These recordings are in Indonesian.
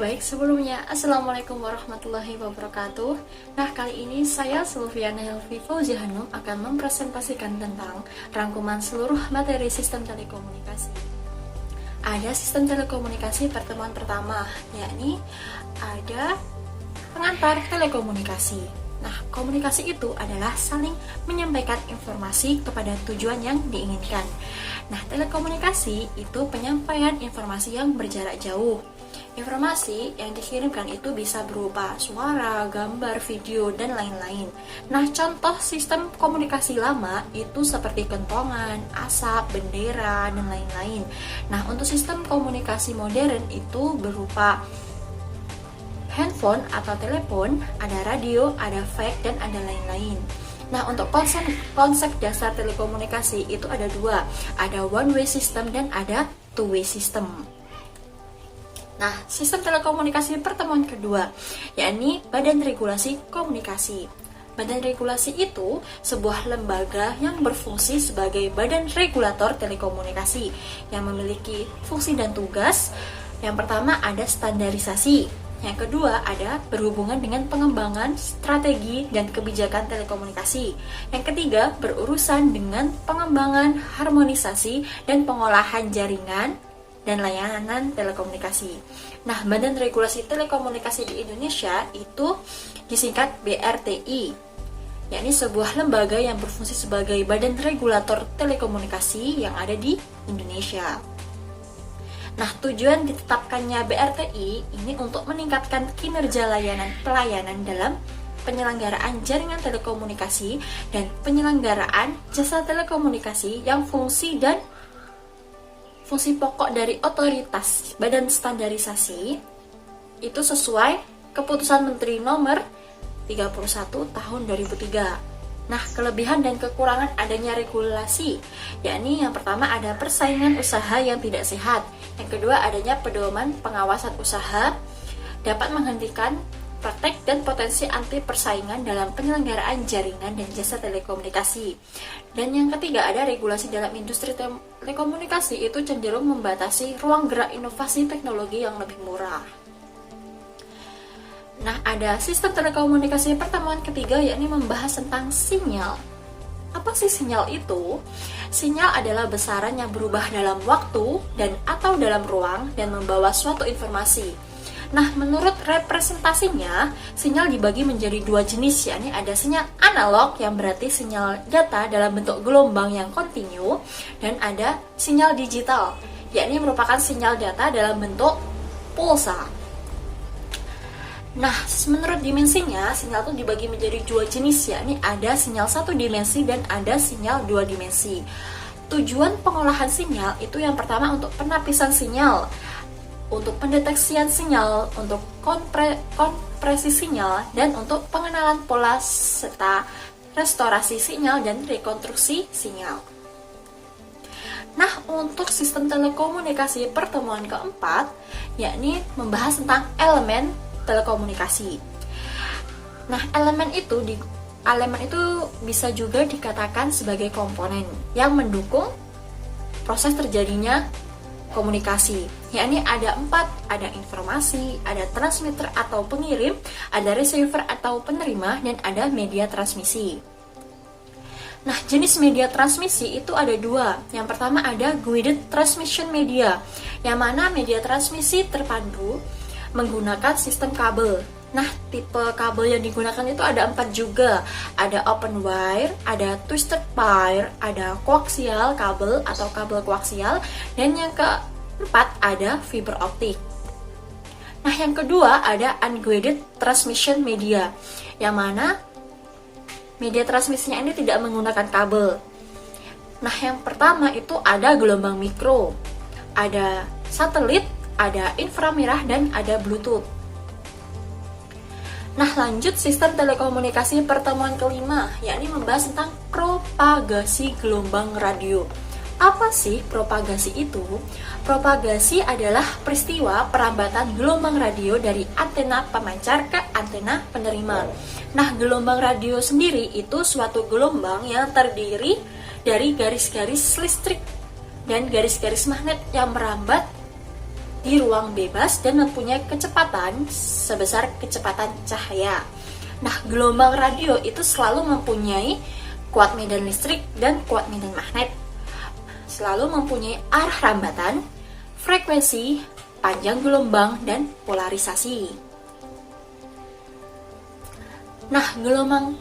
baik, sebelumnya Assalamualaikum warahmatullahi wabarakatuh. Nah, kali ini saya Sulfiana Helvi Fauzia Hanum akan mempresentasikan tentang rangkuman seluruh materi sistem telekomunikasi. Ada sistem telekomunikasi pertemuan pertama, yakni ada pengantar telekomunikasi. Nah, komunikasi itu adalah saling menyampaikan informasi kepada tujuan yang diinginkan. Nah, telekomunikasi itu penyampaian informasi yang berjarak jauh. Informasi yang dikirimkan itu bisa berupa suara, gambar, video, dan lain-lain. Nah, contoh sistem komunikasi lama itu seperti kentongan, asap, bendera, dan lain-lain. Nah, untuk sistem komunikasi modern itu berupa handphone atau telepon, ada radio, ada fax, dan ada lain-lain. Nah, untuk konsep dasar telekomunikasi itu ada dua, ada one way system dan ada two way system. Nah, sistem telekomunikasi pertemuan kedua, yakni Badan Regulasi Komunikasi. Badan regulasi itu sebuah lembaga yang berfungsi sebagai badan regulator telekomunikasi yang memiliki fungsi dan tugas. Yang pertama ada standarisasi. Yang kedua ada berhubungan dengan pengembangan strategi dan kebijakan telekomunikasi. Yang ketiga berurusan dengan pengembangan, harmonisasi, dan pengolahan jaringan dan layanan telekomunikasi. Nah, Badan Regulasi Telekomunikasi di Indonesia itu disingkat BRTI, yakni sebuah lembaga yang berfungsi sebagai badan regulator telekomunikasi yang ada di Indonesia. Nah, tujuan ditetapkannya BRTI ini untuk meningkatkan kinerja pelayanan dalam penyelenggaraan jaringan telekomunikasi dan penyelenggaraan jasa telekomunikasi yang fungsi pokok dari otoritas badan standarisasi itu sesuai keputusan Menteri Nomor 31 tahun 2003. Nah, kelebihan dan kekurangan adanya regulasi, yakni yang pertama ada persaingan usaha yang tidak sehat. Yang kedua adanya pedoman pengawasan usaha dapat menghentikan praktek dan potensi anti persaingan dalam penyelenggaraan jaringan dan jasa telekomunikasi. Dan yang ketiga ada regulasi dalam industri telekomunikasi itu cenderung membatasi ruang gerak inovasi teknologi yang lebih murah. Nah, ada sistem telekomunikasi pertemuan ketiga yakni membahas tentang sinyal. Apa sih sinyal itu? Sinyal adalah besaran yang berubah dalam waktu dan atau dalam ruang dan membawa suatu informasi. Nah, menurut representasinya, sinyal dibagi menjadi dua jenis, yakni ada sinyal analog yang berarti sinyal data dalam bentuk gelombang yang kontinu, dan ada sinyal digital, yakni merupakan sinyal data dalam bentuk pulsa. Nah, menurut dimensinya, sinyal itu dibagi menjadi dua jenis, yakni ada sinyal satu dimensi dan ada sinyal dua dimensi. Tujuan pengolahan sinyal itu yang pertama untuk penapisan sinyal, untuk pendeteksian sinyal, untuk kompresi sinyal, dan untuk pengenalan pola serta restorasi sinyal dan rekonstruksi sinyal. Nah, untuk sistem telekomunikasi pertemuan keempat, yakni membahas tentang elemen telekomunikasi. Nah, elemen itu bisa juga dikatakan sebagai komponen yang mendukung proses terjadinya komunikasi, yakni ada 4, ada informasi, ada transmitter atau pengirim, ada receiver atau penerima, dan ada media transmisi. Nah, jenis media transmisi itu ada dua. Yang pertama ada guided transmission media, yang mana media transmisi terpadu menggunakan sistem kabel. Nah, tipe kabel yang digunakan itu ada 4 juga. Ada open wire, ada twisted pair, ada koaksial kabel atau kabel koaksial, dan yang keempat ada fiber optik. Nah, yang kedua ada unguided transmission media, yang mana media transmisinya ini tidak menggunakan kabel. Nah, yang pertama itu ada gelombang mikro, ada satelit, ada inframerah, dan ada Bluetooth. Nah, lanjut sistem telekomunikasi pertemuan kelima, yakni membahas tentang propagasi gelombang radio. Apa sih propagasi itu? Propagasi adalah peristiwa perambatan gelombang radio dari antena pemancar ke antena penerima. Nah, gelombang radio sendiri itu suatu gelombang yang terdiri dari garis-garis listrik dan garis-garis magnet yang merambat di ruang bebas dan mempunyai kecepatan sebesar kecepatan cahaya. Nah, gelombang radio itu selalu mempunyai kuat medan listrik dan kuat medan magnet. Selalu mempunyai arah rambatan, frekuensi, panjang gelombang, dan polarisasi. Nah, gelombang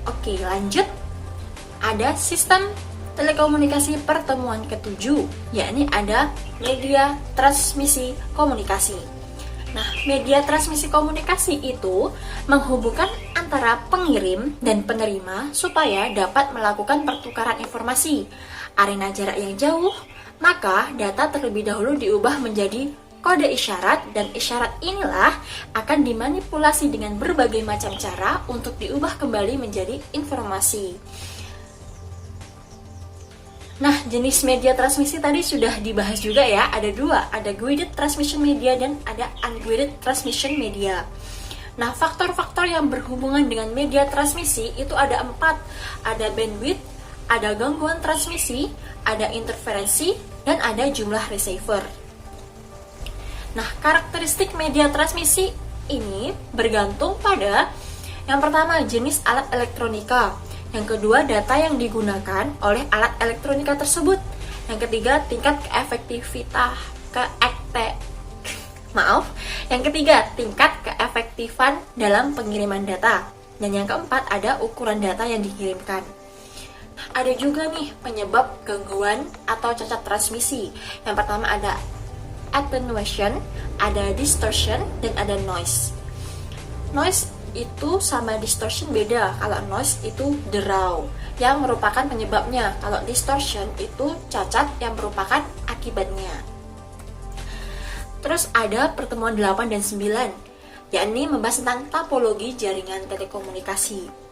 Oke, lanjut. Ada sistem telekomunikasi pertemuan ketujuh, yakni ada media transmisi komunikasi. Nah, media transmisi komunikasi itu menghubungkan antara pengirim dan penerima supaya dapat melakukan pertukaran informasi. Arena jarak yang jauh, maka data terlebih dahulu diubah menjadi kode isyarat, dan isyarat inilah akan dimanipulasi dengan berbagai macam cara untuk diubah kembali menjadi informasi. Nah, jenis media transmisi tadi sudah dibahas juga ya, ada dua, ada guided transmission media dan ada unguided transmission media. Nah, faktor-faktor yang berhubungan dengan media transmisi itu ada 4, ada bandwidth, ada gangguan transmisi, ada interferensi, dan ada jumlah receiver. Nah, karakteristik media transmisi ini bergantung pada yang pertama jenis alat elektronika, yang kedua data yang digunakan oleh alat elektronika tersebut, yang ketiga tingkat yang ketiga tingkat keefektifan dalam pengiriman data, dan yang keempat ada ukuran data yang dikirimkan. Ada juga nih penyebab gangguan atau cacat transmisi. Yang pertama ada attenuation, ada distortion, dan ada noise. Noise itu sama distortion beda. Kalau noise itu derau yang merupakan penyebabnya. Kalau distortion itu cacat yang merupakan akibatnya. Terus ada pertemuan 8 dan 9, yakni membahas tentang topologi jaringan telekomunikasi.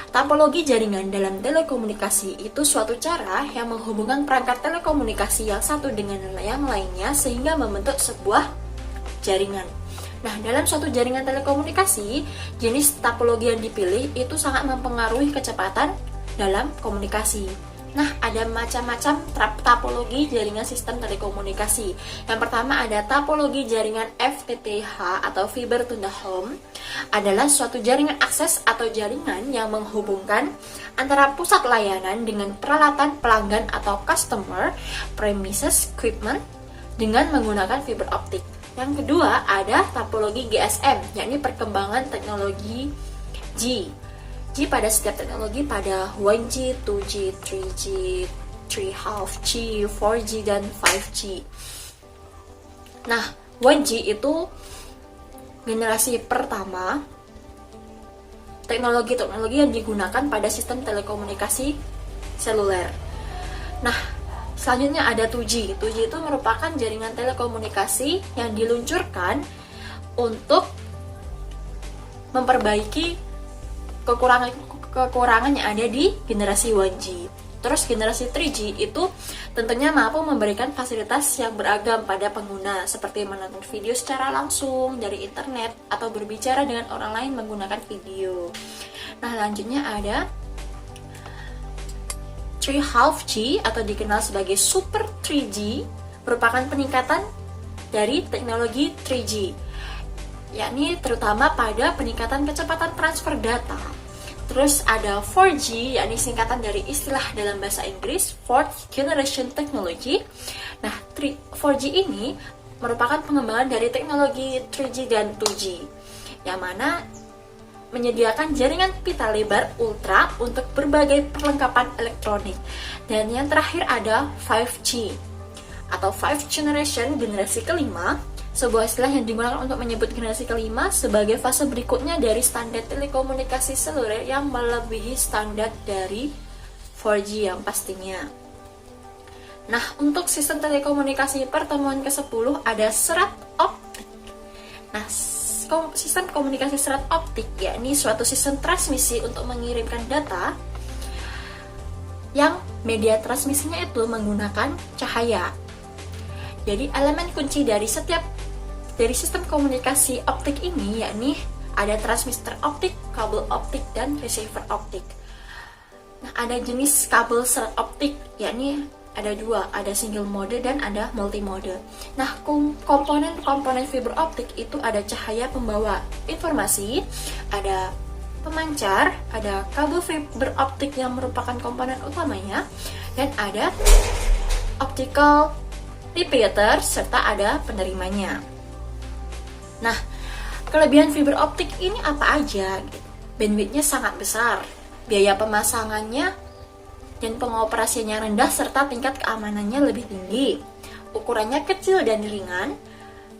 Topologi jaringan dalam telekomunikasi itu suatu cara yang menghubungkan perangkat telekomunikasi yang satu dengan yang lainnya sehingga membentuk sebuah jaringan. Nah, dalam suatu jaringan telekomunikasi, jenis topologi yang dipilih itu sangat mempengaruhi kecepatan dalam komunikasi. Nah, ada macam-macam topologi jaringan sistem telekomunikasi. Yang pertama ada topologi jaringan FTTH atau Fiber to the Home. Adalah suatu jaringan akses atau jaringan yang menghubungkan antara pusat layanan dengan peralatan pelanggan atau customer premises equipment dengan menggunakan fiber optik. Yang kedua ada topologi GSM, yakni perkembangan teknologi G. G pada setiap teknologi pada 1G, 2G, 3G, 3.5G, 4G, dan 5G. Nah, 1G itu generasi pertama teknologi-teknologi yang digunakan pada sistem telekomunikasi seluler. Nah, selanjutnya ada 2G. 2G itu merupakan jaringan telekomunikasi yang diluncurkan untuk memperbaiki kekurangan yang ada di generasi 1G. Terus generasi 3G itu tentunya mampu memberikan fasilitas yang beragam pada pengguna, seperti menonton video secara langsung dari internet atau berbicara dengan orang lain menggunakan video. Nah, selanjutnya ada 3.5G atau dikenal sebagai Super 3G, merupakan peningkatan dari teknologi 3G, yakni terutama pada peningkatan kecepatan transfer data. Terus ada 4G, yakni singkatan dari istilah dalam bahasa Inggris Fourth Generation Technology. Nah, 4G ini merupakan pengembangan dari teknologi 3G dan 2G, yang mana menyediakan jaringan pita lebar ultra untuk berbagai perlengkapan elektronik. Dan yang terakhir ada 5G atau 5th Generation, generasi kelima, sebuah istilah yang digunakan untuk menyebut generasi kelima sebagai fase berikutnya dari standar telekomunikasi seluler yang melebihi standar dari 4G yang pastinya. Nah, untuk sistem telekomunikasi pertemuan ke-10 ada serat optik. Nah, sistem komunikasi serat optik yakni suatu sistem transmisi untuk mengirimkan data yang media transmisinya itu menggunakan cahaya. Jadi elemen kunci dari sistem komunikasi optik ini yakni ada transmitter optik, kabel optik, dan receiver optik. Nah, ada jenis kabel serat optik, yakni ada dua, ada single mode dan ada multi mode. Nah, komponen fiber optik itu ada cahaya pembawa informasi, ada pemancar, ada kabel fiber optik yang merupakan komponen utamanya, dan ada optical repeater serta ada penerimanya. Nah, kelebihan fiber optik ini apa aja? Bandwidthnya sangat besar, biaya pemasangannya dan pengoperasiannya rendah serta tingkat keamanannya lebih tinggi. Ukurannya kecil dan ringan,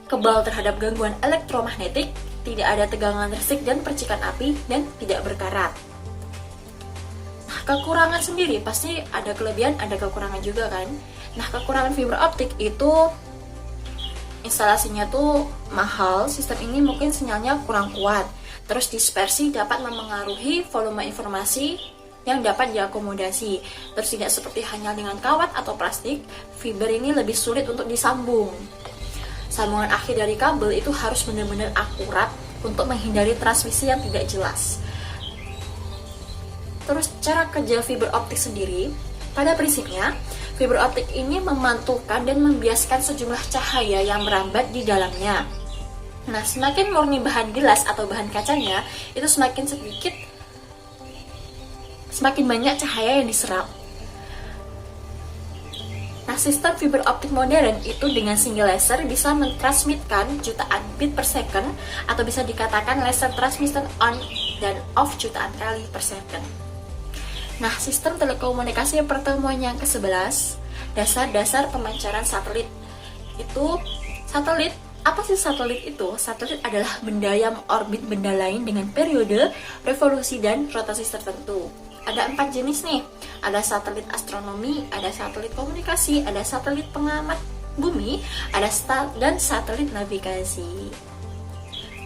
kebal terhadap gangguan elektromagnetik, tidak ada tegangan listrik dan percikan api, dan tidak berkarat. Nah, kekurangan sendiri pasti ada kelebihan, ada kekurangan juga kan. Nah, kekurangan fiber optik itu instalasinya tuh mahal, sistem ini mungkin sinyalnya kurang kuat. Terus dispersi dapat memengaruhi volume informasi yang dapat diakomodasi. Terus tidak seperti hanya dengan kawat atau plastik, fiber ini lebih sulit untuk disambung. Sambungan akhir dari kabel itu harus benar-benar akurat untuk menghindari transmisi yang tidak jelas. Terus cara kerja fiber optik sendiri, pada prinsipnya fiber optik ini memantulkan dan membiaskan sejumlah cahaya yang merambat di dalamnya. Nah, semakin murni bahan gelas atau bahan kacanya, itu semakin banyak cahaya yang diserap. Nah, sistem fiber optik modern itu dengan single laser bisa mentransmitkan jutaan bit per second, atau bisa dikatakan laser transmission on dan off jutaan kali per second. Nah, sistem telekomunikasi pertemuan yang ke-11, dasar-dasar pemancaran satelit. Itu satelit. Apa sih satelit itu? Satelit adalah benda yang orbit benda lain dengan periode, revolusi, dan rotasi tertentu. Ada 4 jenis nih. Ada satelit astronomi, ada satelit komunikasi, ada satelit pengamat bumi, dan satelit navigasi.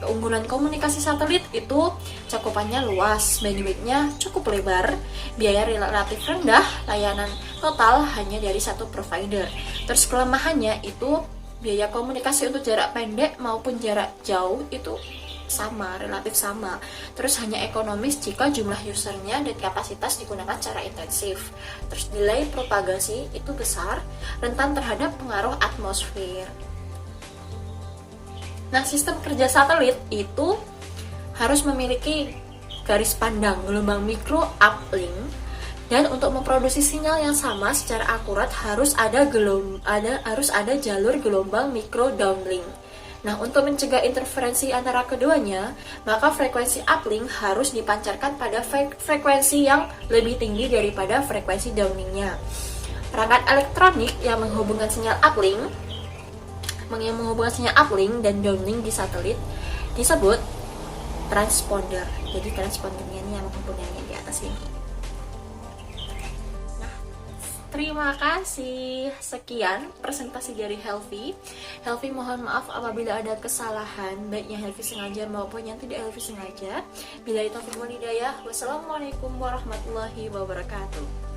Keunggulan komunikasi satelit itu cakupannya luas, bandwidthnya cukup lebar, biaya relatif rendah, layanan total hanya dari satu provider. Terus kelemahannya itu biaya komunikasi untuk jarak pendek maupun jarak jauh itu relatif sama. Terus hanya ekonomis jika jumlah usernya dan kapasitas digunakan secara intensif. Terus delay propagasi itu besar, rentan terhadap pengaruh atmosfer. Nah, sistem kerja satelit itu harus memiliki garis pandang gelombang mikro uplink, dan untuk memproduksi sinyal yang sama secara akurat harus ada jalur gelombang mikro downlink. Nah, untuk mencegah interferensi antara keduanya, maka frekuensi uplink harus dipancarkan pada frekuensi yang lebih tinggi daripada frekuensi downlinknya. Perangkat elektronik yang menghubungkan sinyal uplink dan downlink di satelit disebut transponder. Jadi transpondernya ini yang menghubungkannya di atas ini. Terima kasih. Sekian presentasi dari Helvi. Helvi mohon maaf apabila ada kesalahan, baik yang Helvi sengaja maupun yang tidak Helvi sengaja. Billahi taufiq wal hidayah. Wassalamualaikum warahmatullahi wabarakatuh.